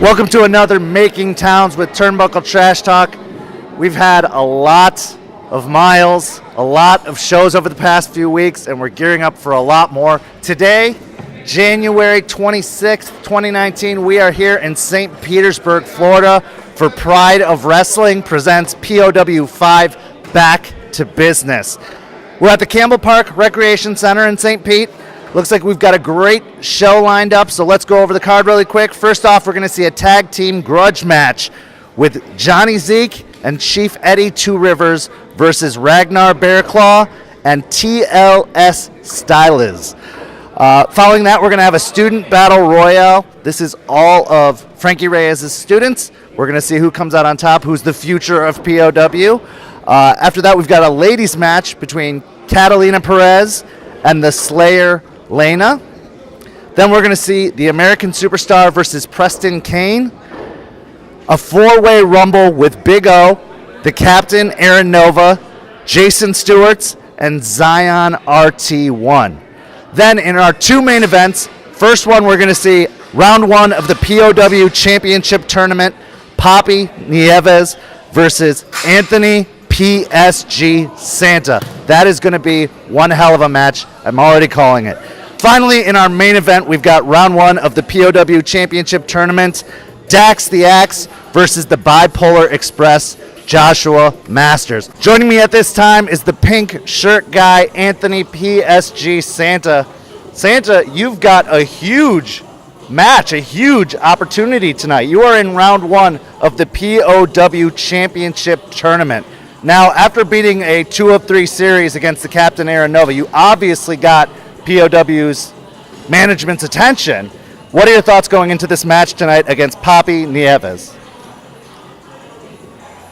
Welcome to another Making Towns with Turnbuckle Trash Talk. We've had a lot of miles, a lot of shows over the past few weeks, and we're gearing up for a lot more. Today, January 26th, 2019, we are here in Saint Petersburg, Florida for Pride of Wrestling presents POW 5 Back to Business. We're at the Campbell Park Recreation Center in St. Pete. Looks like we've got a great show lined up, so let's go over the card really quick. First off, we're going to see a tag team grudge match with Johnny Zeke and Chief Eddie Two Rivers versus Ragnar Bearclaw and TLS Styles. Following that, we're going to have a student battle royale. This is all of Frankie Reyes' students. We're going to see who comes out on top, who's the future of POW. After that, we've got a ladies match between Catalina Perez and the Slayer Lena. Then we're going to see the American Superstar versus Preston Kane. A four-way rumble with Big O, the Captain, Aaron Nova, Jason Stewarts, and Zion RT1. Then in our two main events, first one we're going to see round one of the POW Championship Tournament, Papi Nieves versus Anthony PSG Santa. That is going to be one hell of a match. I'm already calling it. Finally, in our main event, we've got round one of the POW Championship Tournament, Dax the Axe versus the Bipolar Express, Joshua Masters. Joining me at this time is the pink shirt guy, Anthony PSG Santa. Santa, you've got a huge match, a huge opportunity tonight. You are in round one of the POW Championship Tournament. Now, after beating a 2 of 3 series against the Captain Aaron Nova, you obviously got POW's management's attention. What are your thoughts going into this match tonight against Papi Nieves?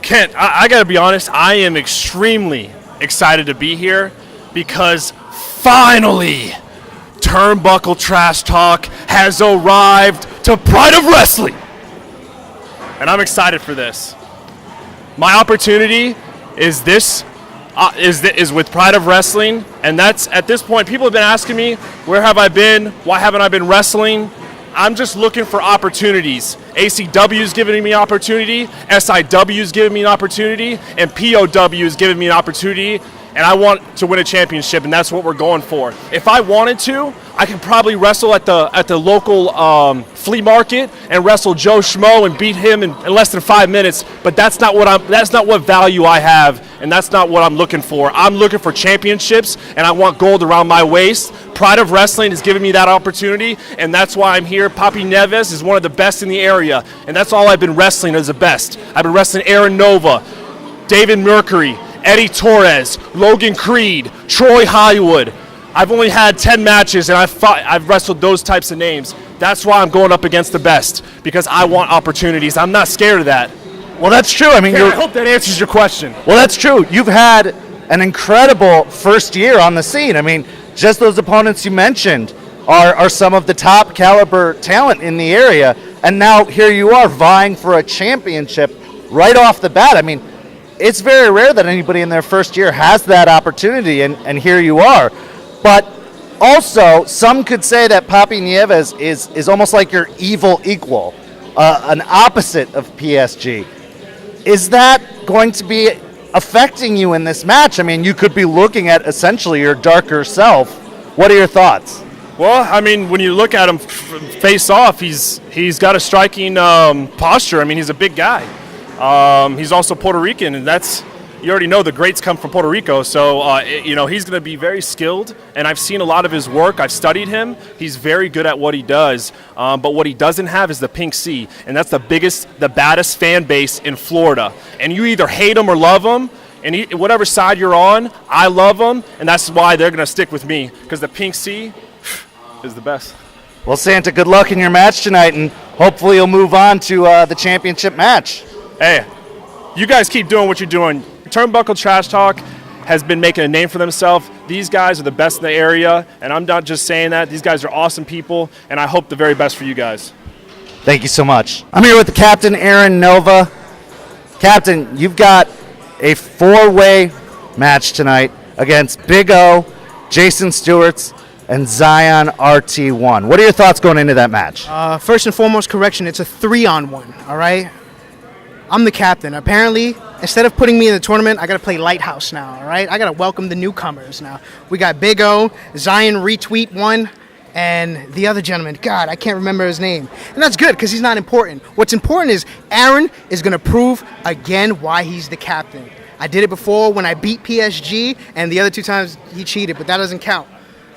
Kent, I got to be honest, I am extremely excited to be here because finally Turnbuckle Trash Talk has arrived to Pride of Wrestling. And I'm excited for this. My opportunity is with Pride of Wrestling, and that's, at this point, people have been asking me, where have I been? Why haven't I been wrestling? I'm just looking for opportunities. ACW is giving me an opportunity, SIW is giving me an opportunity, and POW is giving me an opportunity, and I want to win a championship, and that's what we're going for. If I wanted to, I could probably wrestle at the local flea market and wrestle Joe Schmo and beat him in less than 5 minutes. But that's not what value I have, and that's not what I'm looking for. I'm looking for championships, and I want gold around my waist. Pride of Wrestling is giving me that opportunity, and that's why I'm here. Papi Nieves is one of the best in the area, and that's all I've been wrestling as the best. I've been wrestling Aaron Nova, David Mercury, Eddie Torres, Logan Creed, Troy Hollywood. I've only had 10 matches, and I've wrestled those types of names. That's why I'm going up against the best, because I want opportunities. I'm not scared of that. Well, that's true. I mean, I hope that answers your question. Well, that's true. You've had an incredible first year on the scene. I mean, just those opponents you mentioned are some of the top caliber talent in the area, and now here you are vying for a championship right off the bat. I mean, it's very rare that anybody in their first year has that opportunity, and here you are. But also, some could say that Papi Nieves is almost like your evil equal, an opposite of PSG. Is that going to be affecting you in this match? I mean, you could be looking at essentially your darker self. What are your thoughts? Well, I mean, when you look at him face off, he's got a striking posture. I mean, he's a big guy. He's also Puerto Rican, and you already know the greats come from Puerto Rico, so he's going to be very skilled, and I've seen a lot of his work. I've studied him. He's very good at what he does, but what he doesn't have is the pink C, and that's the baddest fan base in Florida. And you either hate him or love him, and whatever side you're on, I love him, and that's why they're going to stick with me, because the pink C is the best. Well, Santa, good luck in your match tonight, and hopefully you'll move on to the championship match. Hey, you guys keep doing what you're doing. Turnbuckle Trash Talk has been making a name for themselves. These guys are the best in the area, and I'm not just saying that. These guys are awesome people, and I hope the very best for you guys. Thank you so much. I'm here with the Captain, Aaron Nova. Captain, you've got a 4-way match tonight against Big O, Jason Stewarts, and Zion RT1. What are your thoughts going into that match? First and foremost, correction, it's a 3-on-1, all right? I'm the captain. Apparently, instead of putting me in the tournament, I got to play lighthouse now, all right? I got to welcome the newcomers now. We got Big O, Zion retweet 1, and the other gentleman, God, I can't remember his name. And that's good because he's not important. What's important is Aaron is going to prove again why he's the captain. I did it before when I beat PSG, and the other 2 times he cheated, but that doesn't count.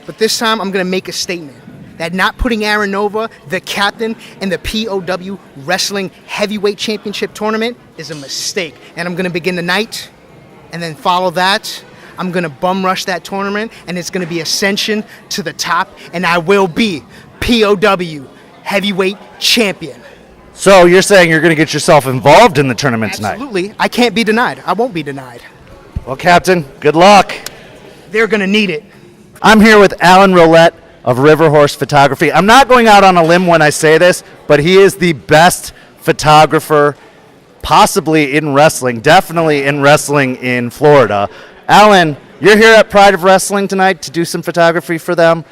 But this time I'm going to make a statement that not putting Aaron Nova, the captain, in the POW Wrestling Heavyweight Championship Tournament is a mistake. And I'm going to begin tonight, and then follow that. I'm going to bum rush that tournament, and it's going to be ascension to the top, and I will be POW Heavyweight Champion. So you're saying you're going to get yourself involved in the tournament tonight? Absolutely. I can't be denied. I won't be denied. Well, Captain, good luck. They're going to need it. I'm here with Alan Roulette of River Horse Photography. I'm not going out on a limb when I say this, but he is the best photographer possibly in wrestling, definitely in wrestling in Florida. Alan, you're here at Pride of Wrestling tonight to do some photography for them.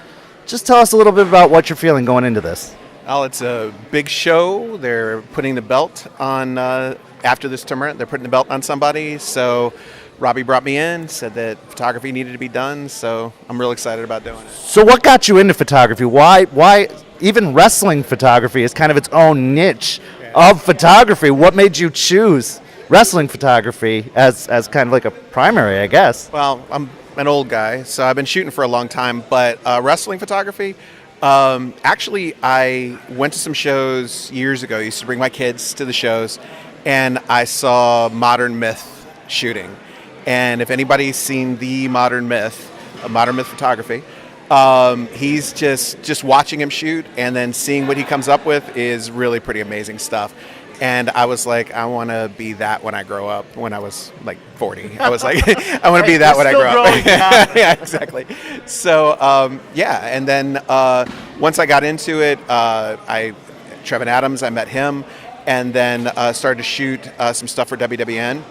Just tell us a little bit about what you're feeling going into this. Well, it's a big show. They're putting the belt on, after this tournament, they're putting the belt on somebody. So Robbie brought me in, said that photography needed to be done, so I'm real excited about doing it. So what got you into photography? Why even wrestling photography is kind of its own niche of photography. What made you choose wrestling photography as kind of like a primary, I guess? Well, I'm an old guy, so I've been shooting for a long time, but wrestling photography, actually, I went to some shows years ago. I used to bring my kids to the shows, and I saw Modern Myth shooting. And if anybody's seen the Modern Myth photography, he's just watching him shoot and then seeing what he comes up with is really pretty amazing stuff. And I was like, I want to be that when I grow up. When I was like 40, I was like, I want to be that when I grow up. Yeah, exactly. So, and then once I got into it, Trevin Adams, I met him, and then started to shoot some stuff for WWN.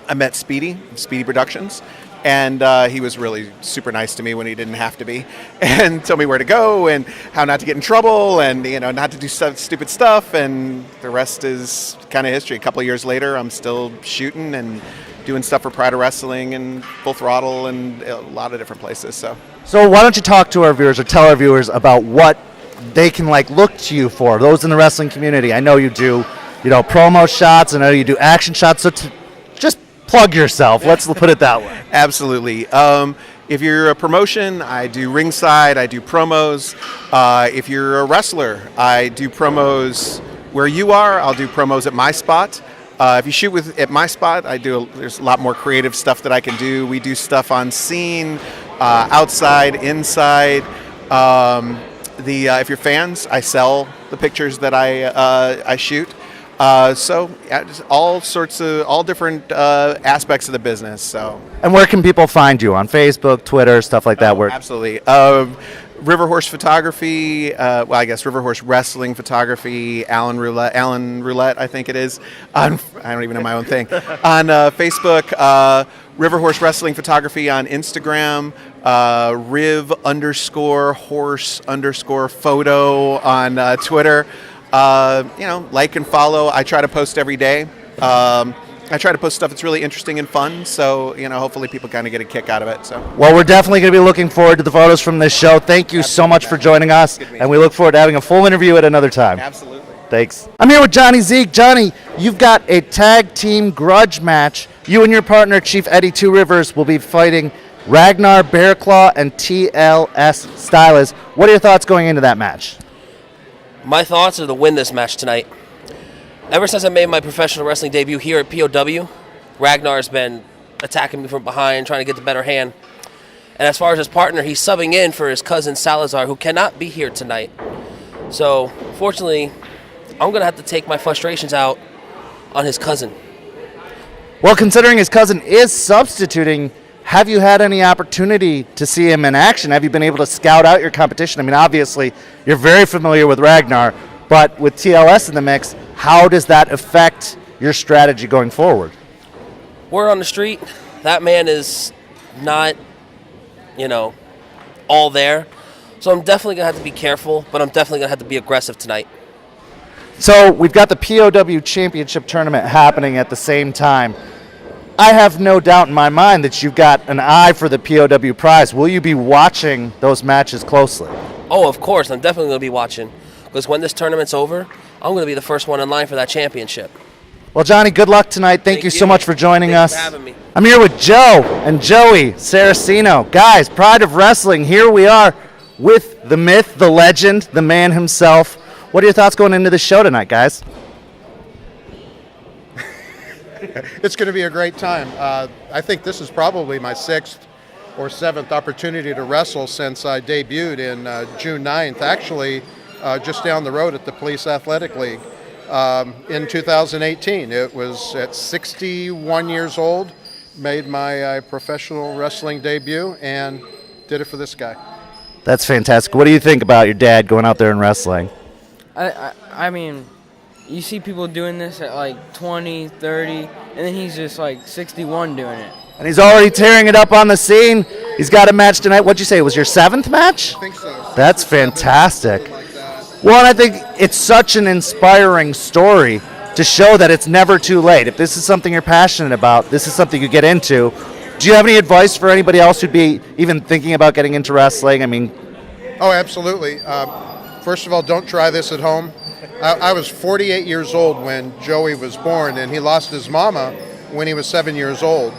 I met Speedy Productions, and he was really super nice to me when he didn't have to be, and told me where to go and how not to get in trouble and, not to do stupid stuff, and the rest is kind of history. A couple of years later, I'm still shooting and doing stuff for Pride of Wrestling and Full Throttle and a lot of different places. So why don't you talk to our viewers or tell our viewers about what they can look to you for, those in the wrestling community. I know you do, promo shots, I know you do action shots, so just plug yourself. Let's put it that way. Absolutely. If you're a promotion, I do ringside, I do promos. If you're a wrestler, I do promos where you are. I'll do promos at my spot. If you shoot at my spot, there's a lot more creative stuff that I can do. We do stuff on scene, outside, inside. If you're fans, I sell the pictures that I shoot. Just all different aspects of the business. So. And where can people find you? On Facebook, Twitter, stuff like that? Absolutely. River Horse Photography, I guess River Horse Wrestling Photography, Alan Roulette, I think it is. I don't even know my own thing. On Facebook, River Horse Wrestling Photography on Instagram, Riv_horse_photo on Twitter. Like and follow. I try to post every day. I try to post stuff that's really interesting and fun, so, hopefully people kind of get a kick out of it. So. Well, we're definitely going to be looking forward to the photos from this show. Thank you so much for joining us, and we look forward to having a full interview at another time. Absolutely. Thanks. I'm here with Johnny Zeke. Johnny, you've got a tag team grudge match. You and your partner, Chief Eddie Two Rivers, will be fighting Ragnar Bearclaw and TLS Stylus. What are your thoughts going into that match? My thoughts are to win this match tonight. Ever since I made my professional wrestling debut here at POW, Ragnar's been attacking me from behind, trying to get the better hand. And as far as his partner, he's subbing in for his cousin Salazar, who cannot be here tonight. So, fortunately, I'm going to have to take my frustrations out on his cousin. Well, considering his cousin is substituting, have you had any opportunity to see him in action? Have you been able to scout out your competition? I mean, obviously, you're very familiar with Ragnar, but with TLS in the mix, how does that affect your strategy going forward? We're on the street. That man is not, all there. So I'm definitely going to have to be careful, but I'm definitely going to have to be aggressive tonight. So we've got the POW Championship Tournament happening at the same time. I have no doubt in my mind that you've got an eye for the POW prize. Will you be watching those matches closely? Oh, of course. I'm definitely going to be watching. Because when this tournament's over, I'm going to be the first one in line for that championship. Well, Johnny, good luck tonight. Thank you so much for joining us. Thanks for having me. I'm here with Joe and Joey Saraceno. Guys, Pride of Wrestling, here we are with the myth, the legend, the man himself. What are your thoughts going into the show tonight, guys? It's going to be a great time. I think this is probably my 6th or 7th opportunity to wrestle since I debuted in June 9th, actually just down the road at the Police Athletic League in 2018. It was at 61 years old, made my professional wrestling debut, and did it for this guy. That's fantastic. What do you think about your dad going out there and wrestling? I mean, you see people doing this at like 20, 30, and then he's just like 61 doing it. And he's already tearing it up on the scene. He's got a match tonight. What'd you say? It was your 7th match? I think so. That's fantastic. Like that. Well, and I think it's such an inspiring story to show that it's never too late. If this is something you're passionate about, this is something you get into. Do you have any advice for anybody else who'd be even thinking about getting into wrestling? I mean, Oh, absolutely. First of all, don't try this at home. I was 48 years old when Joey was born, and he lost his mama when he was 7 years old.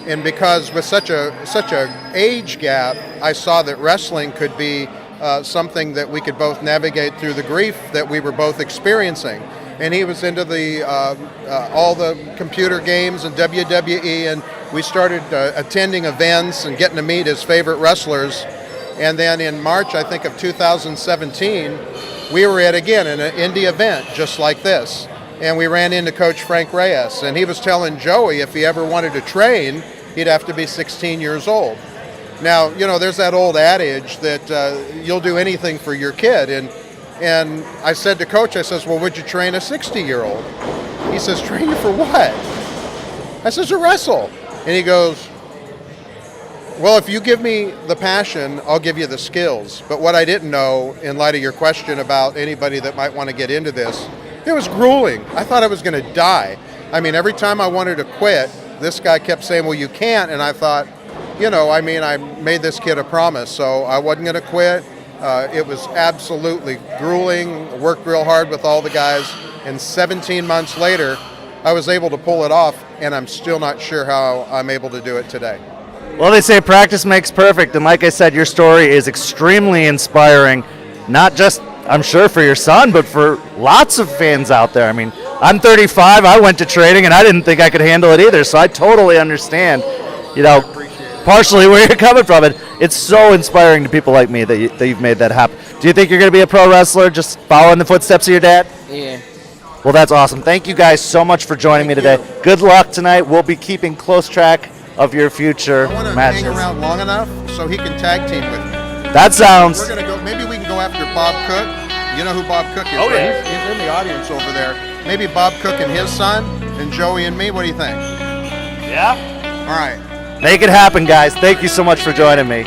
And because with such a age gap, I saw that wrestling could be something that we could both navigate through the grief that we were both experiencing. And he was into the all the computer games and WWE, and we started attending events and getting to meet his favorite wrestlers. And then in March, I think, of 2017, we were at, again, an indie event just like this. And we ran into Coach Frank Reyes, and he was telling Joey if he ever wanted to train, he'd have to be 16 years old. Now, you know, there's that old adage that you'll do anything for your kid. And I said to Coach, I says, well, would you train a 60-year-old? He says, train you for what? I says, to wrestle. And he goes, well, if you give me the passion, I'll give you the skills. But what I didn't know, in light of your question about anybody that might want to get into this, it was grueling. I thought I was going to die. I mean, every time I wanted to quit, this guy kept saying, well, you can't. And I thought, you know, I mean, I made this kid a promise, so I wasn't going to quit. It was absolutely grueling, worked real hard with all the guys. And 17 months later, I was able to pull it off, and I'm still not sure how I'm able to do it today. well, they say practice makes perfect, and like I said, your story is extremely inspiring, not just, I'm sure, for your son, but for lots of fans out there. I mean, I'm 35, I went to training, and I didn't think I could handle it either, so I totally understand, you know, partially where you're coming from. It's so inspiring to people like me that you've made that happen. Do you think you're going to be a pro wrestler, just following the footsteps of your dad? Yeah. Well, that's awesome. Thank you guys so much for joining me today. Good luck tonight. We'll be keeping close track of your future I want to matches. hang around long enough so he can tag team with me. That sounds... We're going to go, maybe we can go after Bob Cook. You know who Bob Cook is, Oh, right? yeah. He's in the audience over there. Maybe Bob Cook and his son, and Joey and me. What do you think? Yeah. All right. Make it happen, guys. Thank you so much for joining me.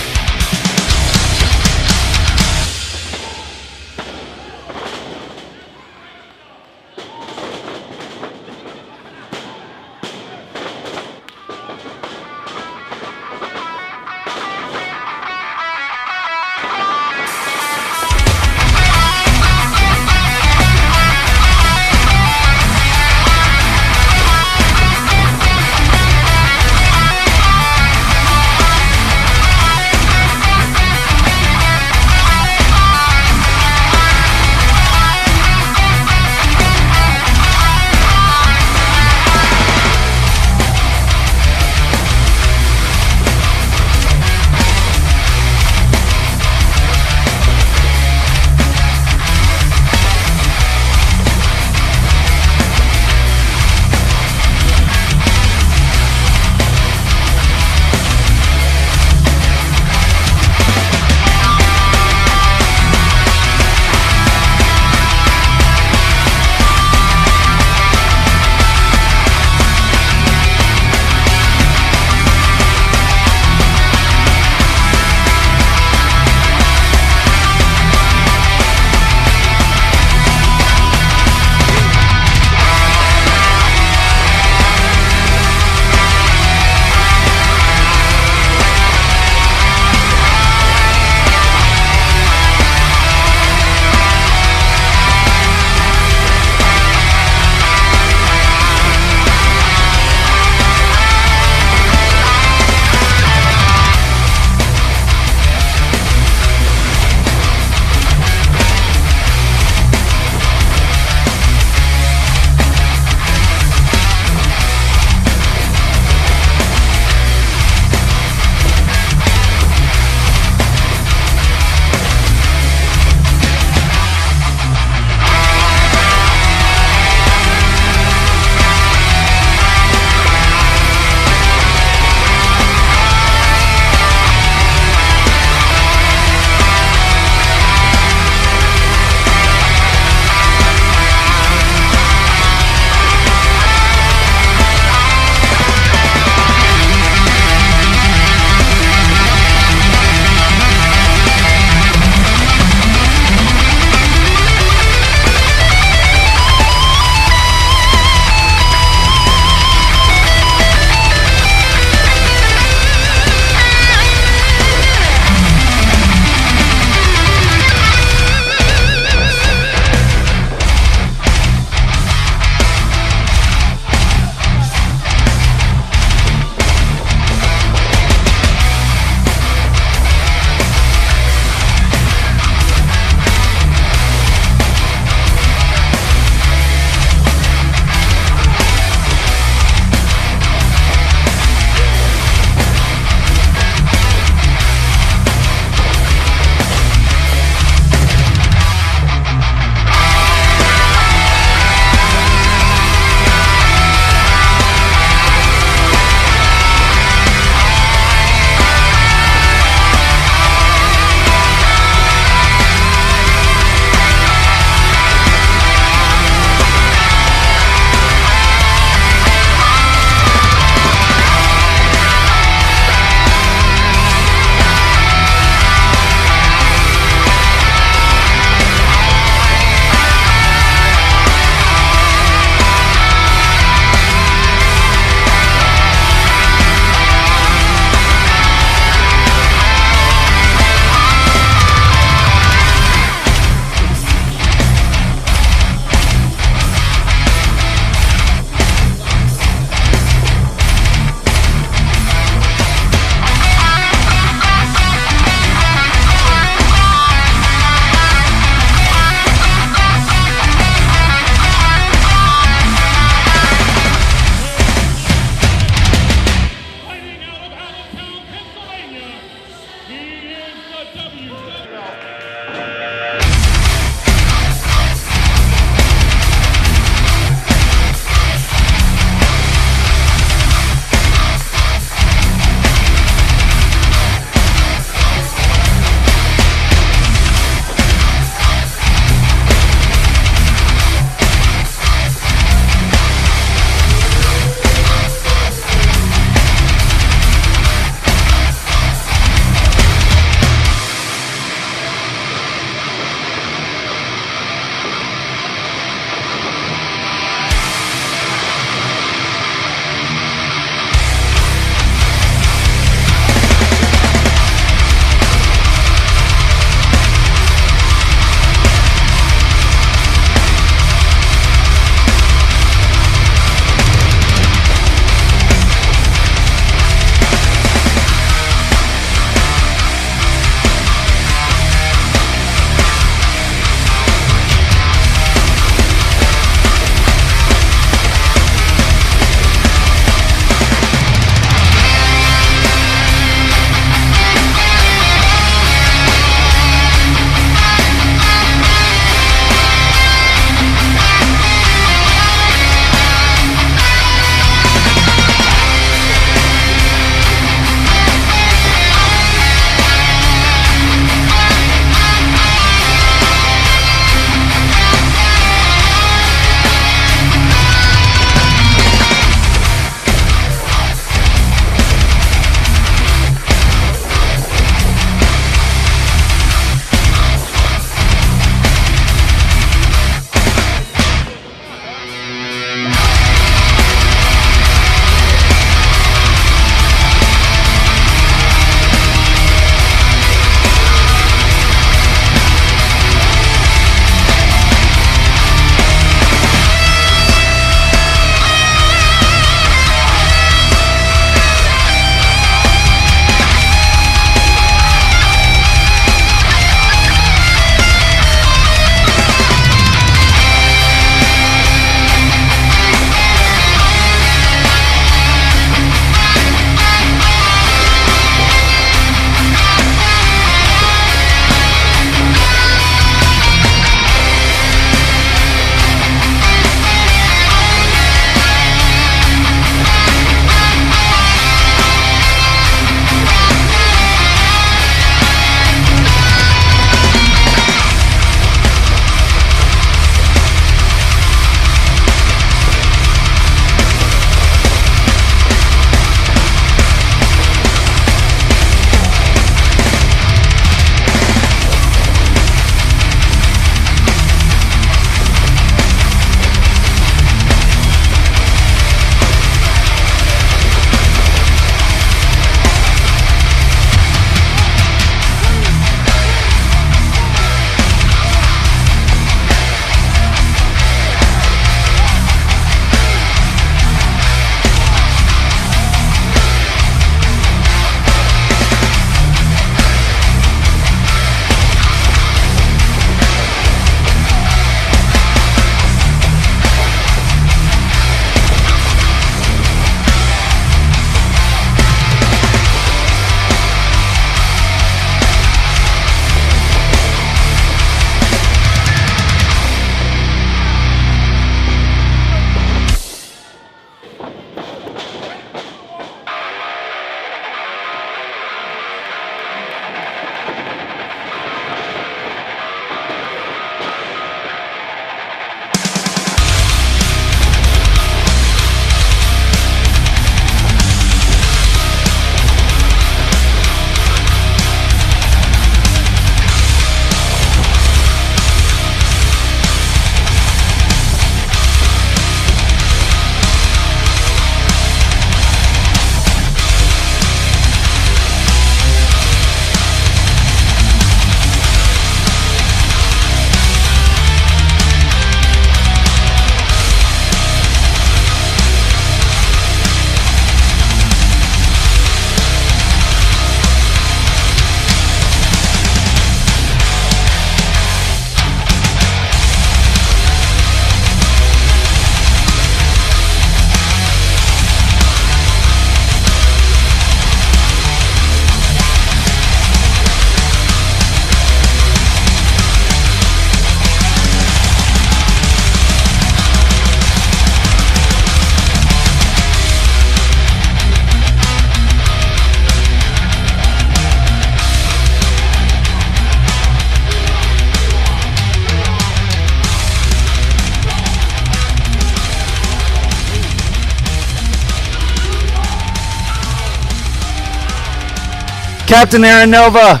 Captain Aaron Nova,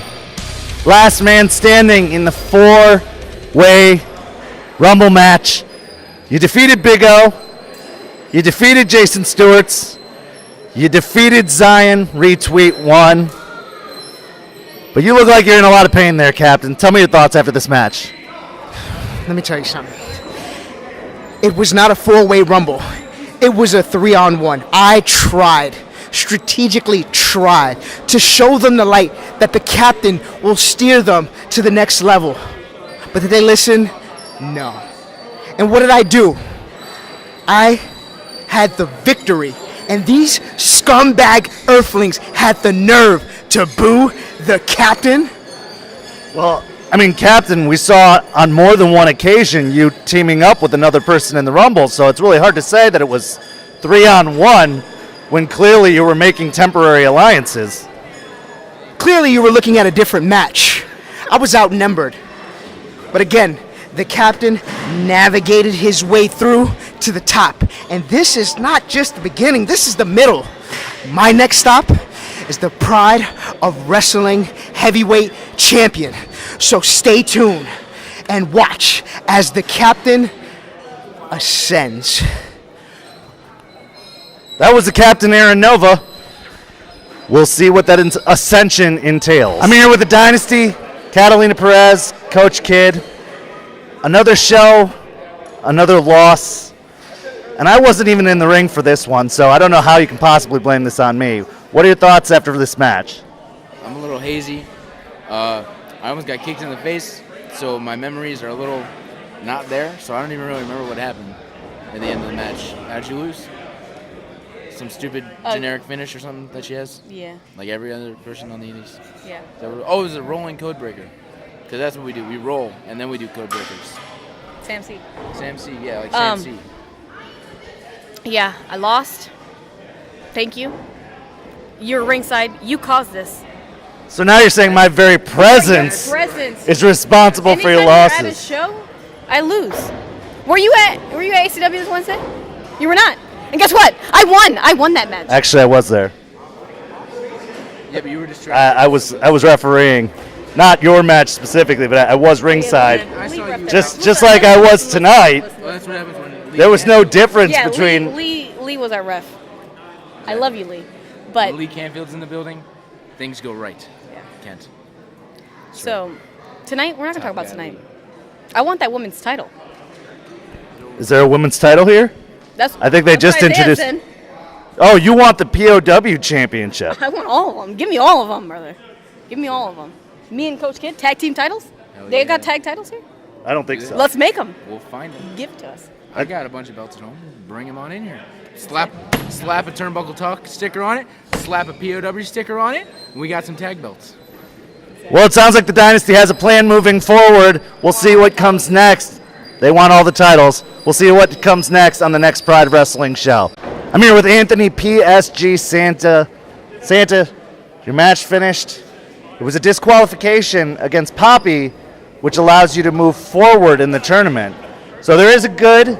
last man standing in the 4-way Rumble match. You defeated Big O. You defeated Jason Stewart's. You defeated Zion, retweet 1. But you look like you're in a lot of pain there, Captain. Tell me your thoughts after this match. Let me tell you something. It was not a 4-way Rumble. It was a 3-on-1. I strategically tried to show them the light that the captain will steer them to the next level. But did they listen? No. And what did I do? I had the victory. And these scumbag earthlings had the nerve to boo the captain? Well, I mean, Captain, we saw on more than one occasion you teaming up with another person in the Rumble, so it's really hard to say that it was 3-on-1 when clearly you were making temporary alliances. Clearly you were looking at a different match. I was outnumbered. But again, the captain navigated his way through to the top. And this is not just the beginning, this is the middle. My next stop is the Pride of Wrestling Heavyweight Champion. So stay tuned and watch as the captain ascends. That was the Captain Aaron Nova. We'll see what that ascension entails. I'm here with the Dynasty, Catalina Perez, Coach Kid. Another show, another loss. And I wasn't even in the ring for this one, so I don't know how you can possibly blame this on me. What are your thoughts after this match? I'm a little hazy. I almost got kicked in the face, so my memories are a little not there, so I don't even really remember what happened at the end of the match. How'd you lose? Some stupid generic finish or something that she has? Yeah. Like every other person on the Indies? Yeah. It was a rolling code breaker. Because that's what we do. We roll, and then we do code breakers. Sam C. Sam C, yeah, like Sam C. Yeah, I lost. Thank you. You're ringside. You caused this. So now you're saying my very presence is responsible for your losses. Anytime you're at a show, I lose. Were you at ACW this Wednesday? You were not. And guess what? I won. I won that match. Actually, I was there. Yeah, but you were distracted. I was refereeing, not your match specifically, but I was ringside, I saw you. just like I was tonight. Well, that's what happens when Lee There was no difference Yeah, between. Lee was our ref. I love you, Lee. But Lee Canfield's in the building, things go right. Yeah. Kent. So tonight we're not gonna talk about tonight. I want that women's title. Is there a women's title here? I think they just introduced. Oh, you want the POW championship? I want all of them. Give me all of them, brother. Give me all of them. Me and Coach Kid, tag team titles? They got tag titles here? I don't think so. Let's make them. We'll find them. Give it to us. I got a bunch of belts at home. Bring them on in here. Slap a Turnbuckle Talk sticker on it. Slap a POW sticker on it. And we got some tag belts. Well, it sounds like the Dynasty has a plan moving forward. We'll see what comes next. They want all the titles. We'll see what comes next on the next Pride Wrestling show. I'm here with Anthony PSG Santa. Santa, your match finished. It was a disqualification against Poppy, which allows you to move forward in the tournament. So there is a good,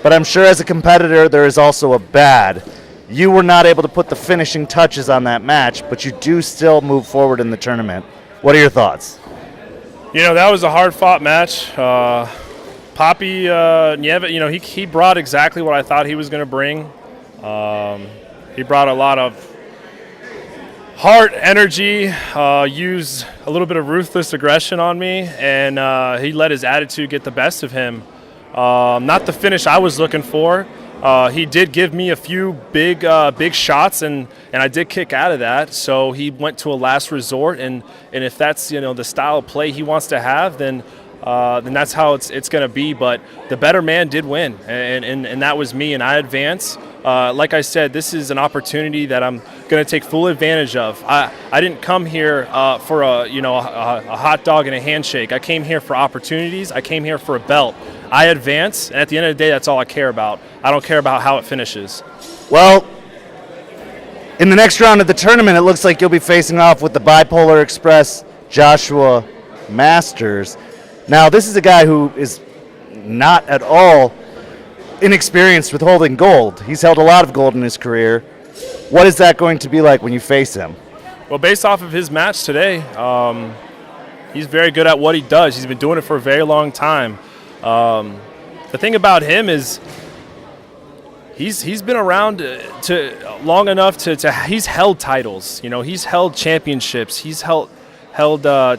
but I'm sure as a competitor there is also a bad. You were not able to put the finishing touches on that match, but you do still move forward in the tournament. What are your thoughts? You know, that was a hard-fought match. Poppy, he brought exactly what I thought he was going to bring. He brought a lot of heart, energy, used a little bit of ruthless aggression on me, and he let his attitude get the best of him. Not the finish I was looking for. He did give me a few big shots, and I did kick out of that. So he went to a last resort, and if that's the style of play he wants to have, then that's how it's going to be. But the better man did win, and that was me, and I advance. Like I said, this is an opportunity that I'm going to take full advantage of. I didn't come here for a hot dog and a handshake. I came here for opportunities. I came here for a belt. I advance, and at the end of the day, that's all I care about. I don't care about how it finishes. Well, in the next round of the tournament, it looks like you'll be facing off with the Bipolar Express Joshua Masters. Now, this is a guy who is not at all inexperienced with holding gold. He's held a lot of gold in his career. What is that going to be like when you face him? Well, based off of his match today, he's very good at what he does. He's been doing it for a very long time. The thing about him is he's been around long enough to he's held titles. You know, he's held championships. He's held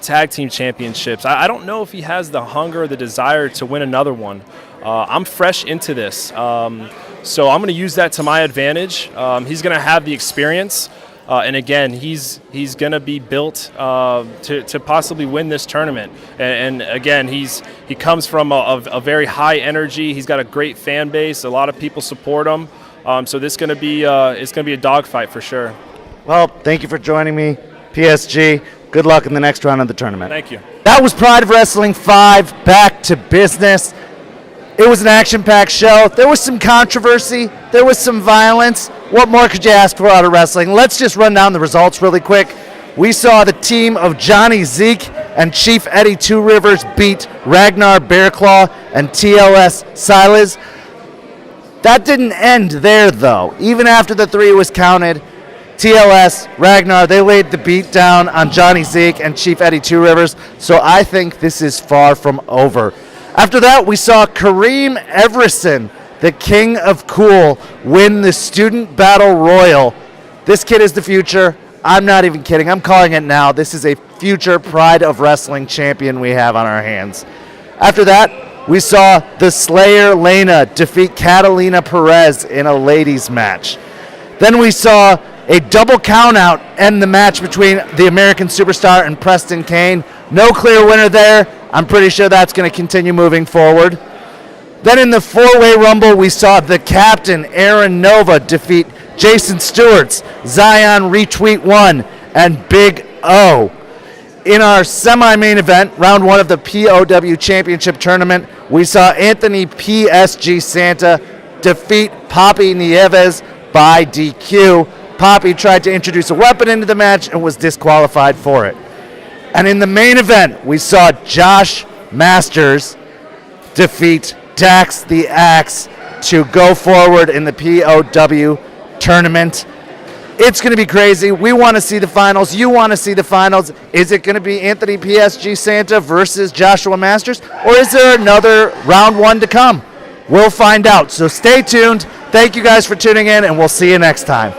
tag team championships. I don't know if he has the hunger or the desire to win another one. I'm fresh into this, so I'm going to use that to my advantage. He's going to have the experience, and again, he's going to be built to possibly win this tournament. And again, he comes from a very high energy. He's got a great fan base. A lot of people support him. So this is going to be it's going to be a dogfight for sure. Well, thank you for joining me, PSG. Good luck in the next round of the tournament. Thank you. That was Pride of Wrestling 5, back to business. It was an action-packed show. There was some controversy. There was some violence. What more could you ask for out of wrestling? Let's just run down the results really quick. We saw the team of Johnny Zeke and Chief Eddie Two Rivers beat Ragnar Bearclaw and TLS Silas. That didn't end there, though. Even after the 3 was counted, TLS, Ragnar, they laid the beat down on Johnny Zeke and Chief Eddie Two Rivers, so I think this is far from over. After that, we saw Kareem Everson, the king of cool, win the Student Battle Royal. This kid is the future. I'm not even kidding. I'm calling it now. This is a future Pride of Wrestling champion we have on our hands. After that, we saw the Slayer Lena defeat Catalina Perez in a ladies match. Then we saw a double countout end the match between the American Superstar and Preston Kane. No clear winner there. I'm pretty sure that's going to continue moving forward. Then in the 4-way rumble, we saw the captain, Aaron Nova, defeat Jason Stewart's Zion Retweet 1 and Big O. In our semi-main event, round 1 of the POW Championship Tournament, we saw Anthony PSG Santa defeat Papi Nieves by DQ. Papi tried to introduce a weapon into the match and was disqualified for it. And in the main event, we saw Josh Masters defeat Dax the Axe to go forward in the POW tournament. It's going to be crazy. We want to see the finals. You want to see the finals. Is it going to be Anthony PSG Santa versus Joshua Masters? Or is there another round 1 to come? We'll find out. So stay tuned. Thank you guys for tuning in, and we'll see you next time.